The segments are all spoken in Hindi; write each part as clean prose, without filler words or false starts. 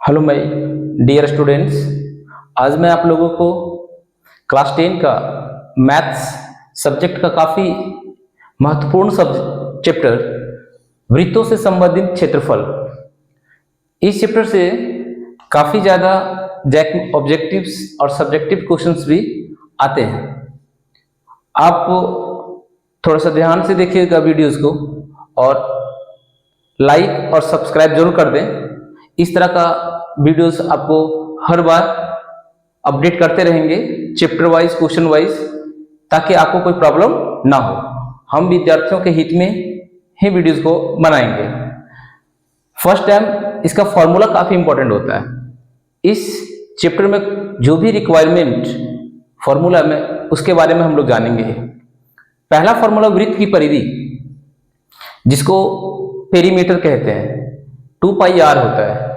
Hello my dear students. आज मैं आप लोगों को क्लास 10 का मैथ्स सब्जेक्ट का काफ़ी महत्वपूर्ण चैप्टर वृत्तों से संबंधित क्षेत्रफल, इस चैप्टर से काफ़ी ज़्यादा ऑब्जेक्टिव्स और सब्जेक्टिव क्वेश्चंस भी आते हैं। आप थोड़ा सा ध्यान से देखिएगा वीडियोस को और लाइक और सब्सक्राइब जरूर कर दें। इस तरह का वीडियोस आपको हर बार अपडेट करते रहेंगे चैप्टर वाइज, क्वेश्चन वाइज, ताकि आपको कोई प्रॉब्लम ना हो। हम विद्यार्थियों के हित में ही वीडियोस को बनाएंगे। फर्स्ट टाइम इसका फॉर्मूला काफी इंपॉर्टेंट होता है। इस चैप्टर में जो भी रिक्वायरमेंट फॉर्मूला में उसके बारे में हम लोग जानेंगे। पहला फॉर्मूला वृत्त की परिधि, जिसको पेरीमीटर कहते हैं, 2 पाई आर होता है।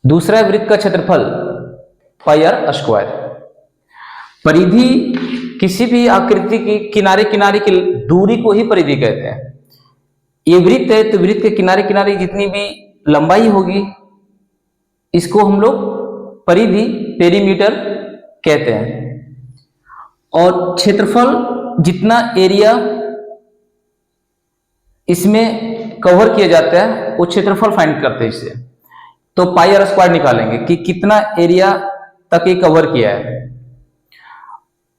दूसरा वृत्त का क्षेत्रफल पाई आर स्क्वायर। परिधि किसी भी आकृति की किनारे किनारे की दूरी को ही परिधि कहते हैं। ये वृत्त है तो वृत्त के किनारे किनारे जितनी भी लंबाई होगी इसको हम लोग परिधि, पेरीमीटर कहते हैं। और क्षेत्रफल, जितना एरिया इसमें कवर किया जाता है वो क्षेत्रफल फाइंड करते हैं। इससे तो पाई आर स्क्वायर निकालेंगे कि कितना एरिया तक ये कवर किया है।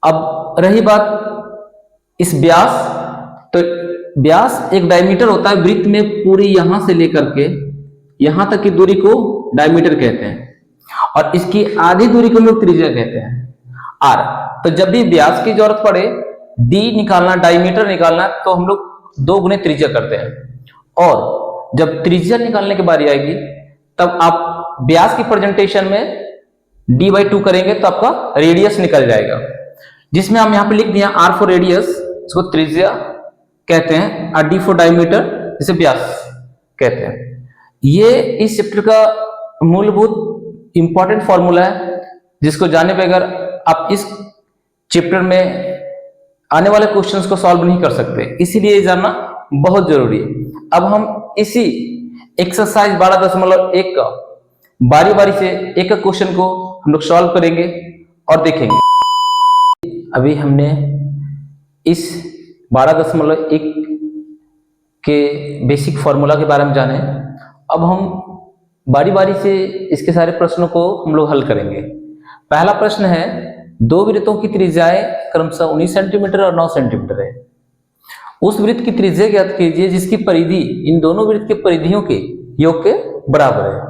अब रही बात इस व्यास, तो व्यास एक डायमीटर होता है वृत्त में, पूरी यहां से लेकर के यहां तक की दूरी को डायमीटर कहते हैं और इसकी आधी दूरी को लोग त्रिज्या कहते हैं, आर। तो जब भी व्यास की जरूरत पड़े, डी निकालना, डायमीटर निकालना, तो हम लोग 2 गुने त्रिज्या करते हैं। और जब त्रिज्या निकालने की बारी आएगी तब आप व्यास की प्रेजेंटेशन में d/2 करेंगे तो आपका रेडियस निकल जाएगा, जिसमें हम यहां पे लिख दिया r फॉर रेडियस, इसको त्रिज्या कहते हैं, और d फॉर डायमीटर, जिसे व्यास कहते हैं। ये इस चैप्टर का मूलभूत इंपॉर्टेंट फॉर्मूला है, जिसको जानने पे अगर आप इस चैप्टर में आने वाले क्वेश्चंस को सॉल्व नहीं कर सकते, इसीलिए जानना बहुत जरूरी है। अब हम इसी एक्सरसाइज 12.1 का बारी बारी से एक क्वेश्चन को हम लोग सॉल्व करेंगे और देखेंगे। अभी हमने इस 12.1 के बेसिक फॉर्मूला के बारे में जाने। अब हम बारी बारी से इसके सारे प्रश्नों को हम लोग हल करेंगे। पहला प्रश्न है, 2 वृत्तों की त्रिज्याएं क्रमशः 19 सेंटीमीटर और 9 सेंटीमीटर है। उस वृत्त की त्रिज्या ज्ञात कीजिए जिसकी परिधि इन दोनों वृत्त के परिधियों के योग के बराबर है।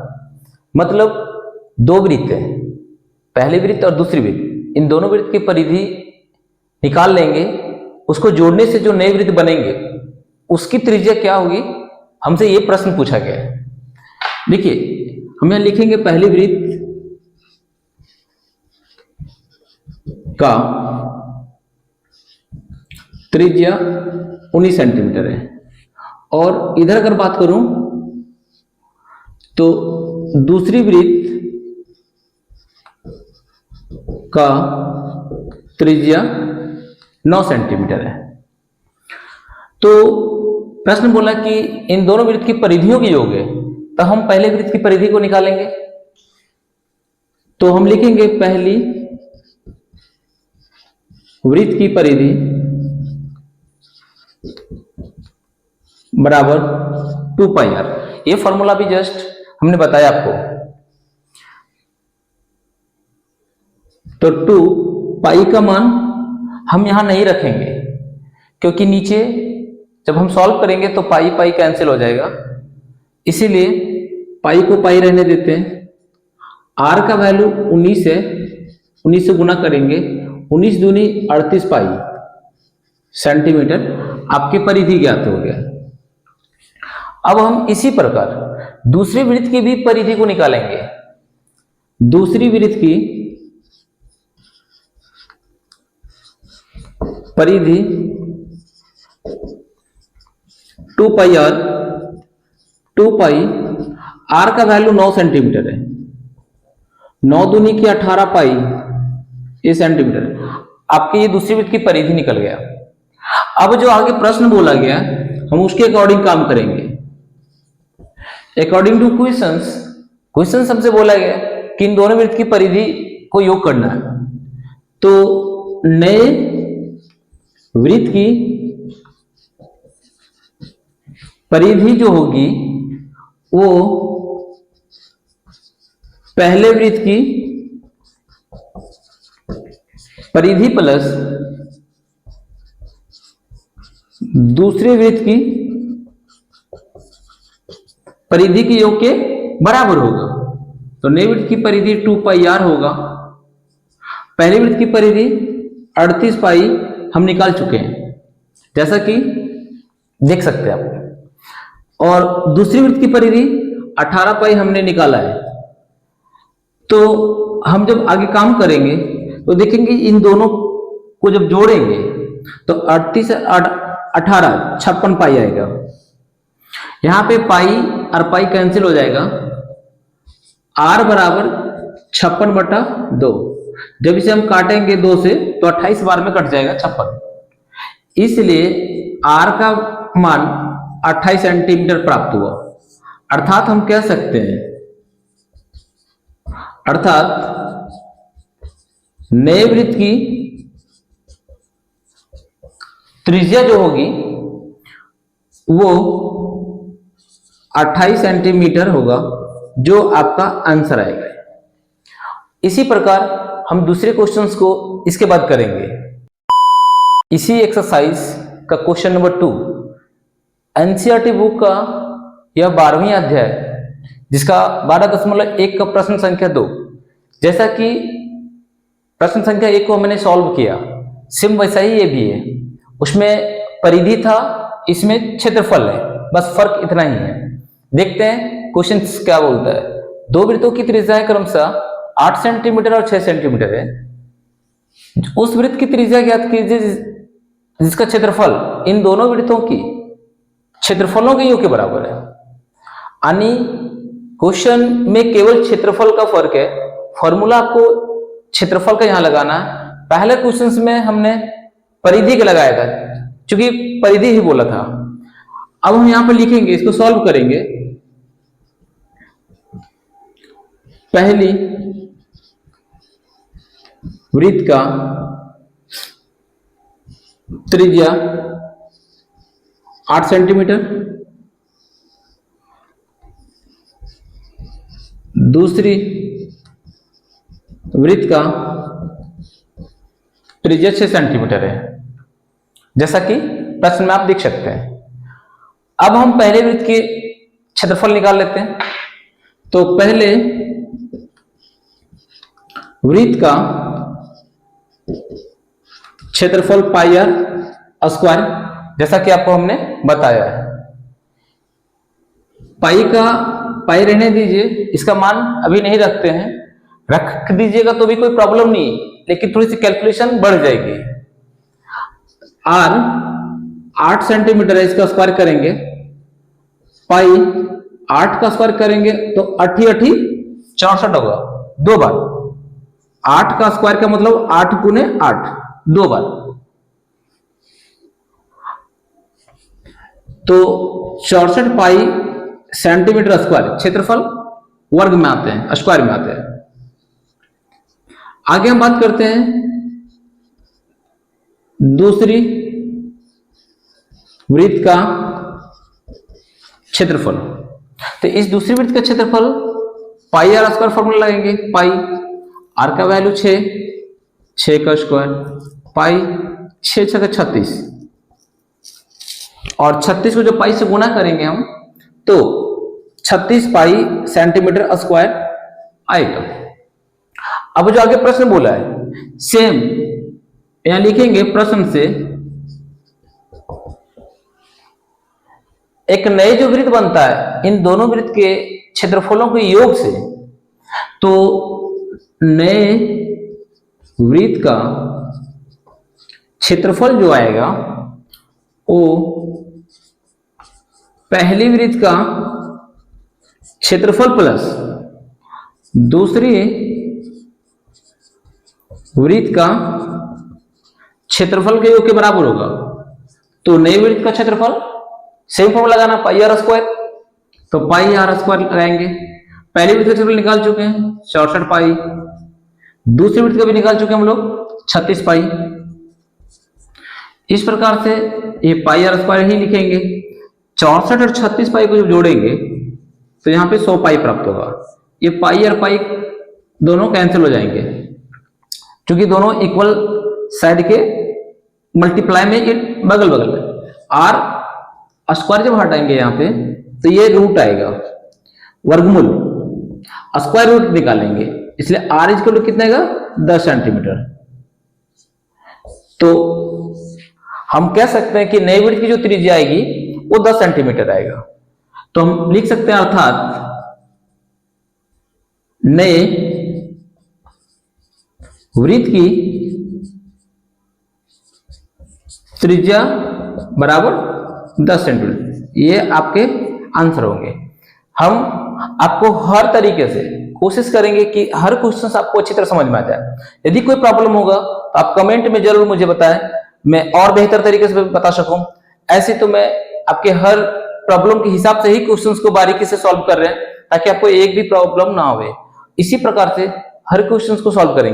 मतलब 2 वृत्त है, पहले वृत्त और दूसरी वृत्त, इन दोनों वृत्त की परिधि निकाल लेंगे। उसको जोड़ने से जो नए वृत्त बनेंगे उसकी त्रिज्या क्या होगी, हमसे ये प्रश्न पूछा गया है। देखिए, हम यहां लिखेंगे पहले वृत्त का त्रिज्या 19 सेंटीमीटर है, और इधर अगर बात करूं तो दूसरी वृत्त का त्रिज्या 9 सेंटीमीटर है। तो प्रश्न बोला कि इन दोनों वृत्त की परिधियों के योग है, तो हम पहले वृत्त की परिधि को निकालेंगे। तो हम लिखेंगे पहली वृत्त की परिधि बराबर 2 पाई आर। ये फॉर्मूला भी जस्ट हमने बताया आपको। तो 2 पाई का मान हम यहां नहीं रखेंगे, क्योंकि नीचे जब हम सॉल्व करेंगे तो पाई पाई कैंसिल हो जाएगा, इसीलिए पाई को पाई रहने देते हैं। आर का वैल्यू 19 है, 19 से गुना करेंगे, 19 दूनी 38 पाई सेंटीमीटर, आपकी परिधि ज्ञात हो गया। अब हम इसी प्रकार दूसरी वृत्त की भी परिधि को निकालेंगे। दूसरी वृत्त की परिधि 2 पाई आर, 2 पाई आर का वैल्यू 9 सेंटीमीटर है, 9 दूनी की 18 पाई ये सेंटीमीटर। आपकी ये दूसरी वृत्त की परिधि निकल गया। अब जो आगे प्रश्न बोला गया हम उसके अकॉर्डिंग काम करेंगे। अकॉर्डिंग टू क्वेश्चंस क्वेश्चन सबसे बोला गया कि इन दोनों वृत्त की परिधि को योग करना है। तो नए वृत्त की परिधि जो होगी वो पहले वृत्त की परिधि प्लस दूसरे वृत्त की परिधि के योग के बराबर होगा। तो नए वृत्त की परिधि 2 पाई r होगा। पहले वृत्त की परिधि 38 पाई हम निकाल चुके हैं, जैसा कि देख सकते हैं आप। और दूसरी वृत्त की परिधि 18 पाई हमने निकाला है। तो हम जब आगे काम करेंगे तो देखेंगे इन दोनों को जब जोड़ेंगे तो 38 से 18 56 पाई आएगा। यहां पे पाई और पाई कैंसिल हो जाएगा, r बराबर 56/2। जब इसे हम काटेंगे 2 से तो 28 बार में कट जाएगा 56, इसलिए r का मान 28 सेंटीमीटर प्राप्त हुआ। अर्थात हम कह सकते हैं, अर्थात नए वृत्त की त्रिज्या जो होगी वो 28 सेंटीमीटर होगा, जो आपका आंसर आएगा। इसी प्रकार हम दूसरे क्वेश्चंस को इसके बाद करेंगे। इसी एक्सरसाइज का क्वेश्चन नंबर 2 एनसीईआरटी बुक का यह 12वीं अध्याय जिसका 12.1 का प्रश्न संख्या 2। जैसा कि प्रश्न संख्या 1 को मैंने सॉल्व किया, सेम वैसा ही ये भी है। उसमें परिधि था, इसमें क्षेत्रफल है, बस फर्क इतना ही है। देखते हैं क्वेश्चन क्या बोलता है। दो वृत्तों की त्रिज्या क्रमशः 8 सेंटीमीटर और 6 सेंटीमीटर है। उस वृत्त की त्रिज्या ज्ञात कीजिए जिसका क्षेत्रफल इन दोनों वृत्तों की क्षेत्रफलों के योग के बराबर है। यानी क्वेश्चन में केवल क्षेत्रफल का फर्क है। फॉर्मूला आपको क्षेत्रफल का यहां लगाना है। पहले क्वेश्चंस में हमने परिधि का लगाया था, क्योंकि परिधि ही बोला था। अब हम यहां पर लिखेंगे, इसको सॉल्व करेंगे। पहली वृत्त का त्रिज्या 8 सेंटीमीटर, दूसरी वृत्त का त्रिज्या 6 सेंटीमीटर है, जैसा कि प्रश्न में आप देख सकते हैं। अब हम पहले वृत्त के क्षेत्रफल निकाल लेते हैं। तो पहले वृत्त का क्षेत्रफल पाई r स्क्वायर, जैसा कि आपको हमने बताया है। पाई रहने दीजिए, इसका मान अभी नहीं रखते हैं, रख दीजिएगा तो भी कोई प्रॉब्लम नहीं, लेकिन थोड़ी सी कैलकुलेशन बढ़ जाएगी। r 8 सेंटीमीटर है, इसका स्क्वायर करेंगे। पाई 8 का स्क्वायर करेंगे तो 8 64 होगा, 2 बार। 8 का स्क्वायर का मतलब 8 गुने 8, 2 बार। तो 64 पाई सेंटीमीटर स्क्वायर क्षेत्रफल वर्ग में आते हैं, स्क्वायर में आते हैं। आगे हम बात करते हैं दूसरी वृत्त का क्षेत्रफल। तो इस दूसरी वृत्त का क्षेत्रफल पाई r स्क्वायर फॉर्मूला लगेंगे। पाई r का वैल्यू 6 का स्क्वायर, पाई 6 6 36, और 36 को जो पाई से गुना करेंगे हम तो 36 पाई सेंटीमीटर स्क्वायर आएगा। अब जो आगे प्रश्न बोला है सेम यहां लिखेंगे। प्रश्न से एक नए जो वृत्त बनता है इन दोनों वृत्त के क्षेत्रफलों के योग से, तो नए वृत्त का क्षेत्रफल जो आएगा वो पहली वृत्त का क्षेत्रफल प्लस दूसरी वृत्त का क्षेत्रफल के योग के बराबर होगा। तो नए वृत्त का क्षेत्रफल सेम फॉर्मूला लगाना, पाई r स्क्वायर। तो पाई r स्क्वायर लगाएंगे। पहली वृत्त का क्षेत्रफल निकाल चुके हैं 64 पाई, दूसरी वृत्त का भी निकाल चुके हैं हम लोग 36 पाई। इस प्रकार से ये पाई आर स्क्वायर ही लिखेंगे। 64 और 36 पाई को जब जोड़ेंगे तो यहाँ पे 100 पाई प्राप्त होगा। ये पाई और पाई दोनों कैंसिल हो जाएंगे क्योंकि दोनों इक्वल साइड के मल्टीप्लाई में ये बगल बगल में। आर स्क्वायर जब हटाएंगे यहाँ पे तो ये रूट आएगा, वर्गमूल स्क्वायर रूट निकालेंगे, इसलिए आर इक्वल टू कितना आएगा 10 सेंटीमीटर। तो हम कह सकते हैं कि नई वृत्त की जो त्रिज्या आएगी वो 10 सेंटीमीटर आएगा। तो हम लिख सकते हैं अर्थात नए वृत्त की त्रिज्या बराबर 10 सेंटीमीटर। ये आपके आंसर होंगे। हम आपको हर तरीके से कोशिश करेंगे कि हर क्वेश्चन आपको अच्छी तरह समझ में आ जाए। यदि कोई प्रॉब्लम होगा तो आप कमेंट में जरूर मुझे बताएं, मैं और बेहतर तरीके से बता सकूं। ऐसे तो मैं आपके हर प्रॉब्लम के हिसाब से ही क्वेश्चंस को बारीकी से सॉल्व कर रहे हैं ताकि आपको एक भी प्रॉब्लम ना हो। इसी प्रकार से हर क्वेश्चंस को सॉल्व करेंगे।